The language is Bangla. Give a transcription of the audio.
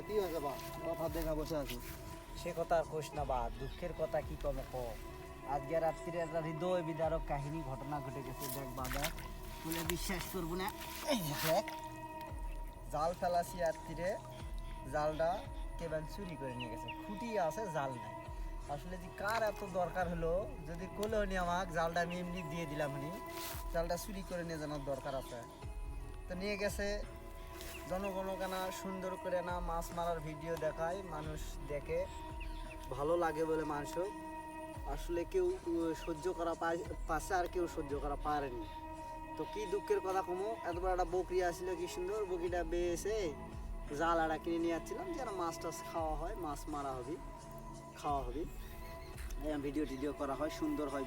কি হয়েছে বা কথা দেখা বসে আছি। সে কথা আর কোষ না বা, দুঃখের কথা কি কম কম। আজকে রাত্রিরে একটা হৃদয় বিদারক কাহিনী ঘটনা ঘটে গেছে। দেখ বাবা, বলে বিশ্বাস করবো না। এই দেখ, জাল ফেলাছি রাত্রিরে, জালটা কেবল চুরি করে নিয়ে গেছে। খুঁটি আছে, জাল নাই। আসলে যে কার এত দরকার হলো, যদি কোলে হনি আমাকে, জালটা আমি এমনি দিয়ে দিলাম হনি, জালটা চুরি করে নিয়ে জানার দরকার আছে। তো নিয়ে গেছে। জনগণকানা সুন্দর করে না মাছ মারার ভিডিও দেখায়, মানুষ দেখে, ভালো লাগে বলে মানুষ আসলে কেউ সহ্য করা পাচ্ছে, আর কেউ সহ্য করা পারেনি। তো কি দুঃখের কথা কমো, এত বড় একটা বকরি আসছিল, কি সুন্দর বকরিটা বেয়েছে, জাল আড়া কিনে নিয়ে যাচ্ছিলাম যেন মাছ টাছ খাওয়া হয়, মাছ মারা হবে, খাওয়া হবে, ভিডিও টিডিও করা হয়, সুন্দর হয়।